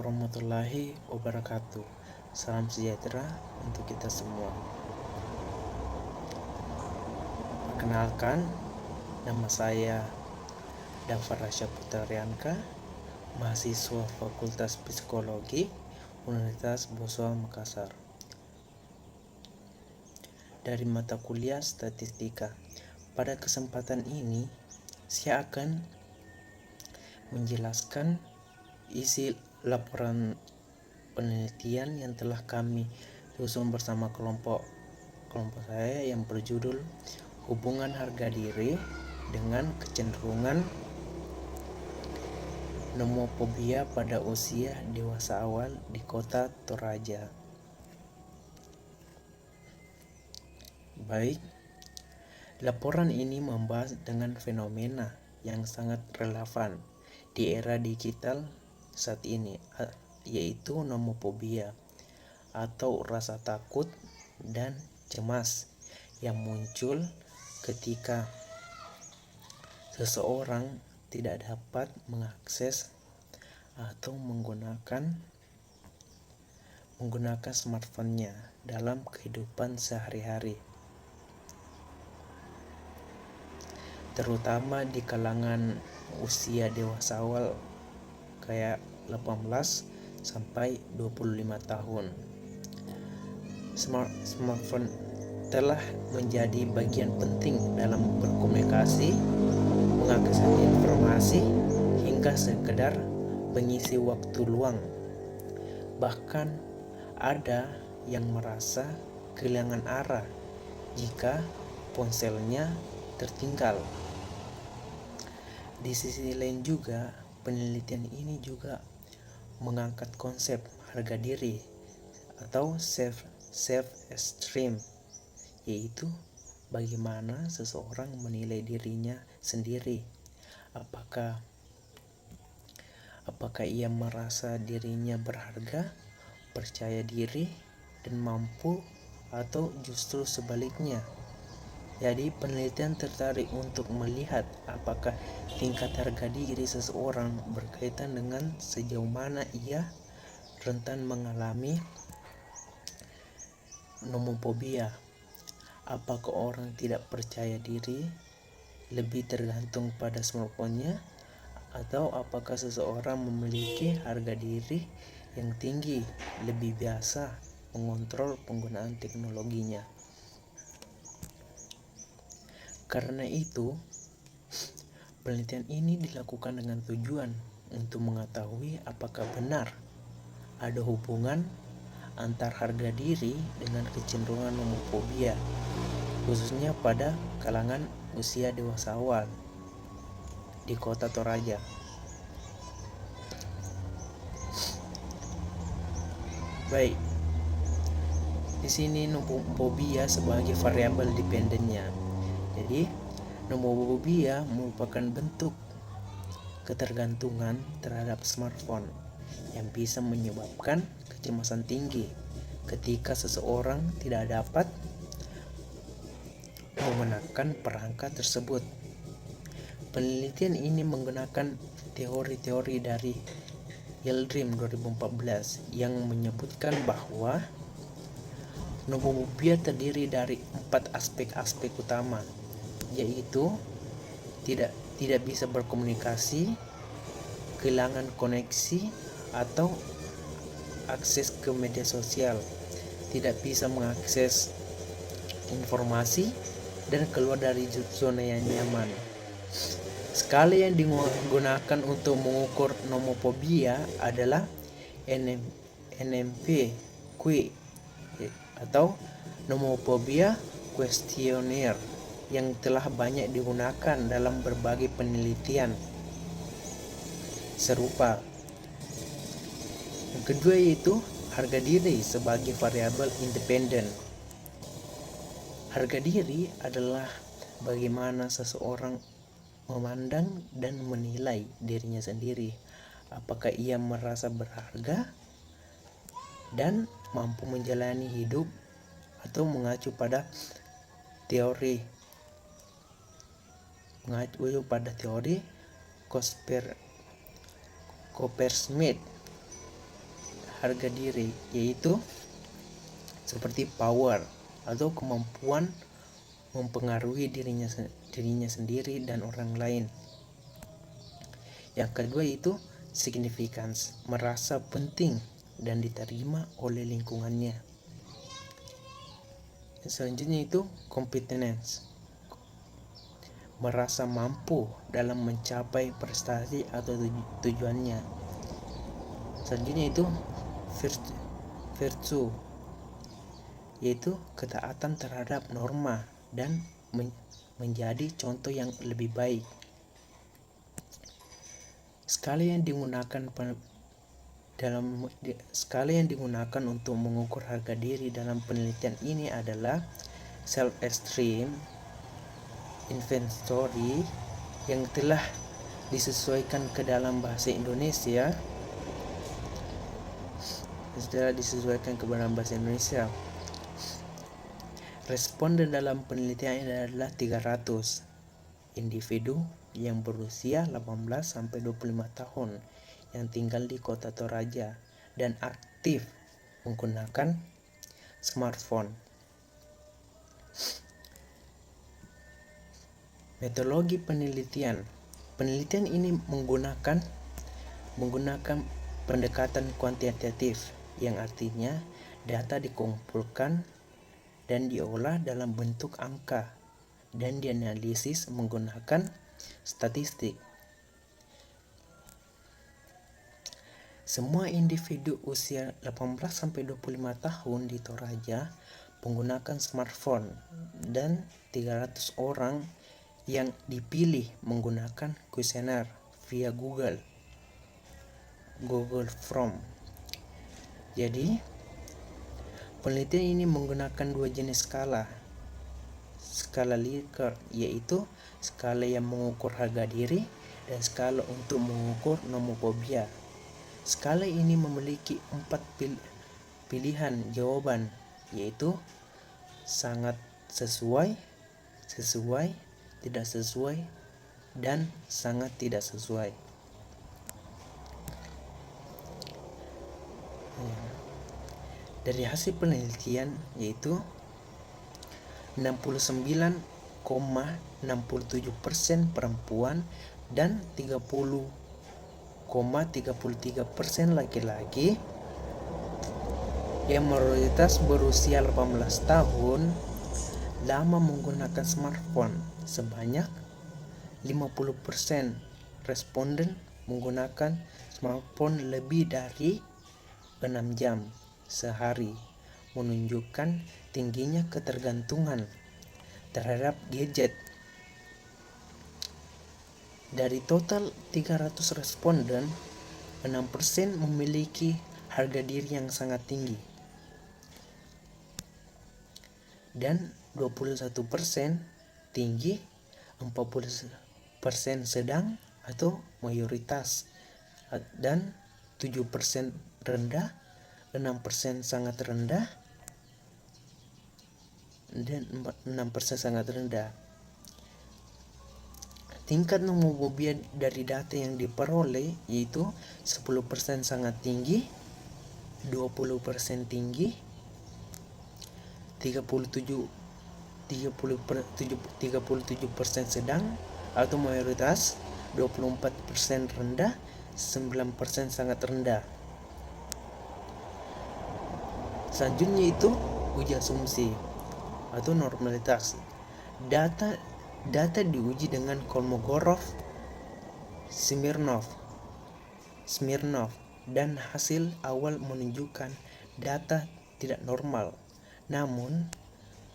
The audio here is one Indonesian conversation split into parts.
warahmatullahi wabarakatuh. Salam sejahtera untuk kita semua. Perkenalkan, nama saya Dafar Rasya Putrianka, mahasiswa Fakultas Psikologi Universitas Boswa Makassar. Dari mata kuliah Statistika. Pada kesempatan ini, saya akan menjelaskan isi laporan penelitian yang telah kami susun bersama kelompok saya yang berjudul Hubungan Harga Diri dengan Kecenderungan Nomofobia pada Usia Dewasa Awal di Kota Toraja. Baik, laporan ini membahas dengan fenomena yang sangat relevan di era digital saat ini, yaitu nomofobia atau rasa takut dan cemas yang muncul ketika seseorang tidak dapat mengakses atau menggunakan smartphone-nya dalam kehidupan sehari-hari, terutama di kalangan usia dewasa awal kayak 18 sampai 25 tahun. Smartphone telah menjadi bagian penting dalam berkomunikasi, mengakses informasi, hingga sekedar mengisi waktu luang. Bahkan ada yang merasa kehilangan arah jika ponselnya tertinggal. Di sisi lain juga, penelitian ini juga mengangkat konsep harga diri atau self-esteem, yaitu bagaimana seseorang menilai dirinya sendiri. Apakah ia merasa dirinya berharga, percaya diri, dan mampu, atau justru sebaliknya. Jadi penelitian tertarik untuk melihat apakah tingkat harga diri seseorang berkaitan dengan sejauh mana ia rentan mengalami nomofobia. Apakah orang tidak percaya diri lebih tergantung pada smartphone-nya, atau apakah seseorang memiliki harga diri yang tinggi lebih biasa mengontrol penggunaan teknologinya. Karena itu, penelitian ini dilakukan dengan tujuan untuk mengetahui apakah benar ada hubungan antar harga diri dengan kecenderungan nomofobia, khususnya pada kalangan usia dewasa awal di Kota Toraja. Baik, di sini nomofobia sebagai variabel dependennya. Jadi, nomofobia merupakan bentuk ketergantungan terhadap smartphone yang bisa menyebabkan kecemasan tinggi ketika seseorang tidak dapat menggunakan perangkat tersebut. Penelitian ini menggunakan teori-teori dari Yildirim 2014 yang menyebutkan bahwa nomofobia terdiri dari 4 aspek utama, yaitu tidak bisa berkomunikasi, kehilangan koneksi atau akses ke media sosial, tidak bisa mengakses informasi, dan keluar dari zona yang nyaman. Skala yang digunakan untuk mengukur nomofobia adalah NMP-Q atau Nomophobia Questionnaire yang telah banyak digunakan dalam berbagai penelitian serupa. Yang kedua yaitu harga diri sebagai variabel independen. Harga diri adalah bagaimana seseorang memandang dan menilai dirinya sendiri. Apakah ia merasa berharga dan mampu menjalani hidup, atau mengacu pada teori Cooper-Smith harga diri, yaitu seperti power atau kemampuan mempengaruhi dirinya sendiri dan orang lain. Yang kedua itu significance, merasa penting dan diterima oleh lingkungannya. Selanjutnya itu competence, merasa mampu dalam mencapai prestasi atau tujuannya. Selanjutnya itu virtue, yaitu ketaatan terhadap norma dan menjadi contoh yang lebih baik. Skala yang digunakan untuk mengukur harga diri dalam penelitian ini adalah self-esteem inventory yang telah disesuaikan ke dalam bahasa Indonesia. Responden dalam penelitian ini adalah 300 individu yang berusia 18-25 tahun yang tinggal di kota Toraja dan aktif menggunakan smartphone. Metodologi penelitian. Penelitian ini menggunakan pendekatan kuantitatif, yang artinya data dikumpulkan dan diolah dalam bentuk angka dan dianalisis menggunakan statistik. Semua individu usia 18-25 tahun di Toraja menggunakan smartphone dan 300 orang yang dipilih menggunakan kuesioner via Google Form. Jadi, penelitian ini menggunakan dua jenis skala Likert, yaitu skala yang mengukur harga diri dan skala untuk mengukur nomophobia. Skala ini memiliki 4 pilihan jawaban, yaitu sangat sesuai, tidak sesuai, dan sangat tidak sesuai. Dari hasil penelitian yaitu 69,67% perempuan dan 30,33% laki-laki yang mayoritas berusia 18 tahun lama menggunakan smartphone. Sebanyak 50% responden menggunakan smartphone lebih dari 6 jam sehari, menunjukkan tingginya ketergantungan terhadap gadget. Dari total 300 responden, 6% memiliki harga diri yang sangat tinggi dan 21% tinggi, 40% sedang atau mayoritas, dan 7% rendah, 6% sangat rendah, dan 6% sangat rendah. Tingkat nomophobia dari data yang diperoleh yaitu 10% sangat tinggi, 20% tinggi, 37% sedang atau mayoritas, 24% rendah, 9% sangat rendah. Selanjutnya itu uji asumsi atau normalitas. Data diuji dengan Kolmogorov, Smirnov, dan hasil awal menunjukkan data tidak normal. Namun,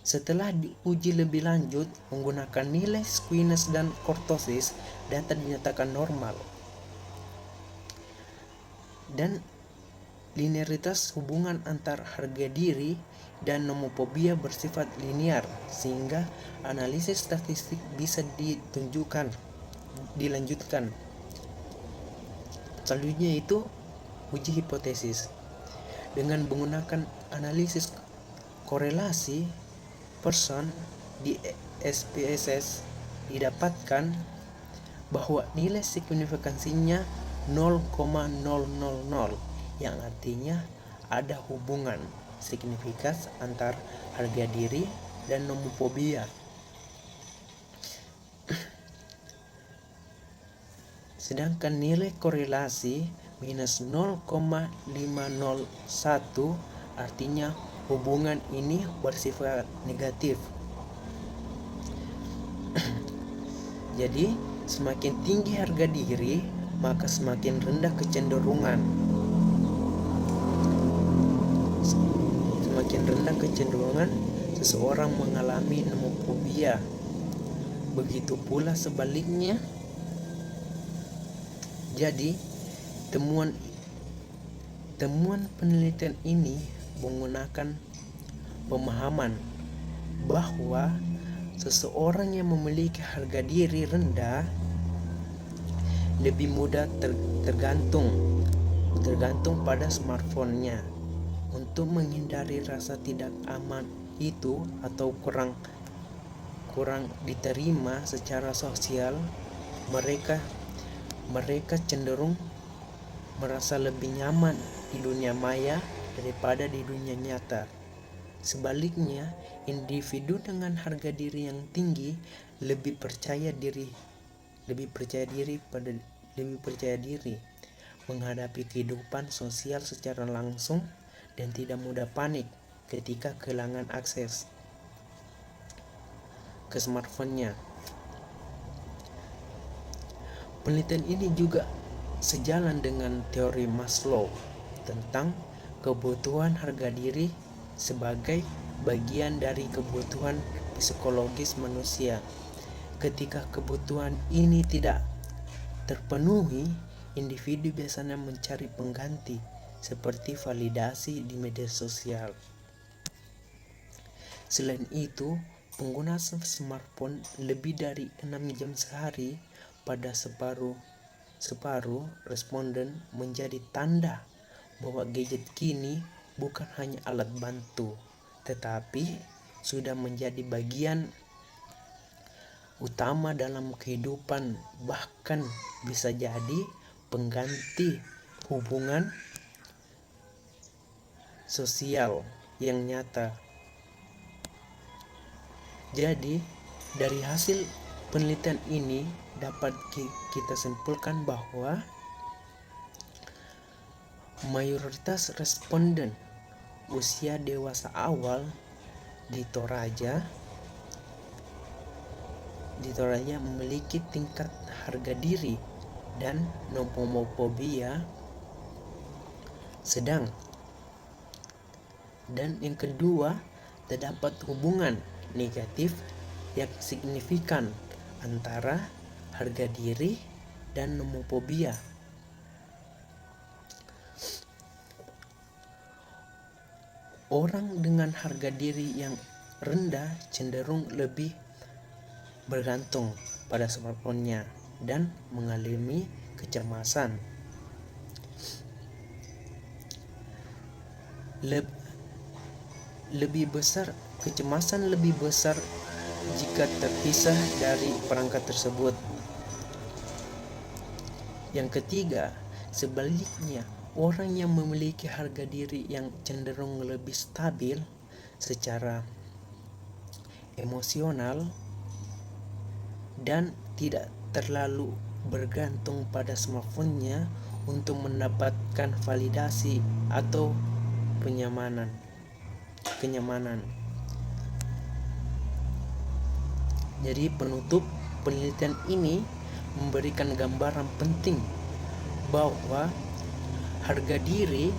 setelah diuji lebih lanjut menggunakan nilai squeeze dan kurtosis, data dinyatakan normal. Dan linearitas hubungan antar harga diri dan nomophobia bersifat linear, sehingga analisis statistik bisa dilanjutkan. Selanjutnya itu uji hipotesis. Dengan menggunakan analisis korelasi person di SPSS didapatkan bahwa nilai signifikansinya 0,000, yang artinya ada hubungan signifikan antara harga diri dan nomofobia. Sedangkan nilai korelasi minus 0,501 artinya hubungan ini bersifat negatif. Jadi semakin tinggi harga diri, maka semakin rendah kecenderungan. Semakin rendah kecenderungan seseorang mengalami nomofobia. Begitu pula sebaliknya. Jadi, temuan penelitian ini menggunakan pemahaman bahwa seseorang yang memiliki harga diri rendah lebih mudah tergantung pada smartphone-nya. Untuk menghindari rasa tidak aman itu atau kurang diterima secara sosial, mereka cenderung merasa lebih nyaman di dunia maya daripada di dunia nyata. Sebaliknya, individu dengan harga diri yang tinggi lebih percaya diri menghadapi kehidupan sosial secara langsung dan tidak mudah panik ketika kehilangan akses ke smartphone-nya. Penelitian ini juga sejalan dengan teori Maslow tentang kebutuhan harga diri sebagai bagian dari kebutuhan psikologis manusia. Ketika kebutuhan ini tidak terpenuhi, individu biasanya mencari pengganti seperti validasi di media sosial. Selain itu, pengguna smartphone lebih dari 6 jam sehari pada separuh responden menjadi tanda bahwa gadget kini bukan hanya alat bantu, tetapi sudah menjadi bagian utama dalam kehidupan, bahkan bisa jadi pengganti hubungan sosial yang nyata. Jadi, dari hasil penelitian ini dapat kita simpulkan bahwa mayoritas responden usia dewasa awal di Toraja memiliki tingkat harga diri dan nomofobia sedang. Dan yang kedua, terdapat hubungan negatif yang signifikan antara harga diri dan nomofobia. Orang dengan harga diri yang rendah cenderung lebih bergantung pada smartphone-nya dan mengalami kecemasan. Kecemasan lebih besar jika terpisah dari perangkat tersebut. Yang ketiga, sebaliknya, orang yang memiliki harga diri yang cenderung lebih stabil secara emosional dan tidak terlalu bergantung pada smartphone-nya untuk mendapatkan validasi atau kenyamanan. Jadi penutup, penelitian ini memberikan gambaran penting bahwa harga diri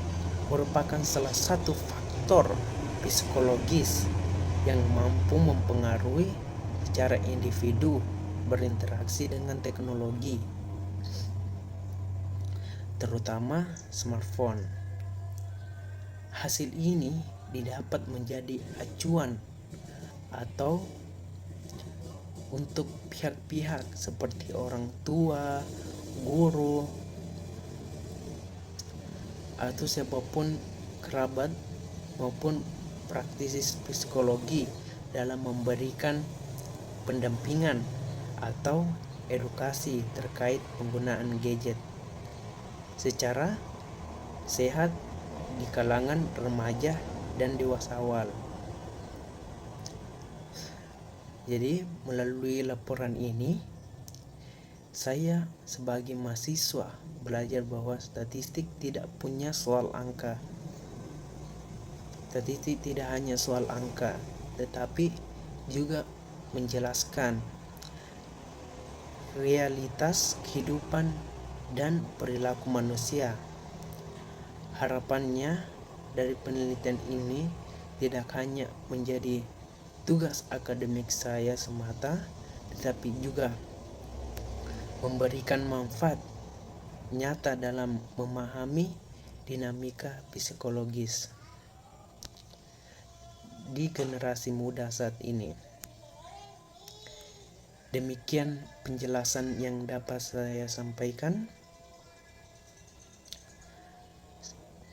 merupakan salah satu faktor psikologis yang mampu mempengaruhi cara individu berinteraksi dengan teknologi, terutama smartphone. Hasil ini didapat menjadi acuan atau untuk pihak-pihak seperti orang tua, guru, atau siapapun kerabat maupun praktisi psikologi dalam memberikan pendampingan atau edukasi terkait penggunaan gadget secara sehat di kalangan remaja dan dewasa awal. Jadi melalui laporan ini, saya sebagai mahasiswa belajar bahwa statistik tidak punya soal angka. Statistik tidak hanya soal angka, tetapi juga menjelaskan realitas kehidupan dan perilaku manusia. Harapannya dari penelitian ini tidak hanya menjadi tugas akademik saya semata, tetapi juga memberikan manfaat nyata dalam memahami dinamika psikologis di generasi muda saat ini. Demikian penjelasan yang dapat saya sampaikan.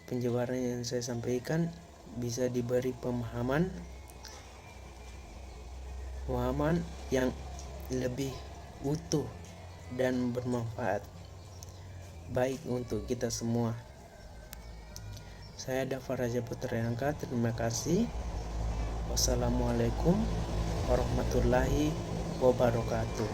Penjabaran yang saya sampaikan bisa diberi pemahaman yang lebih utuh dan bermanfaat baik untuk kita semua. Saya Dava Raja Putra Yangka, terima kasih. Wassalamualaikum warahmatullahi wabarakatuh.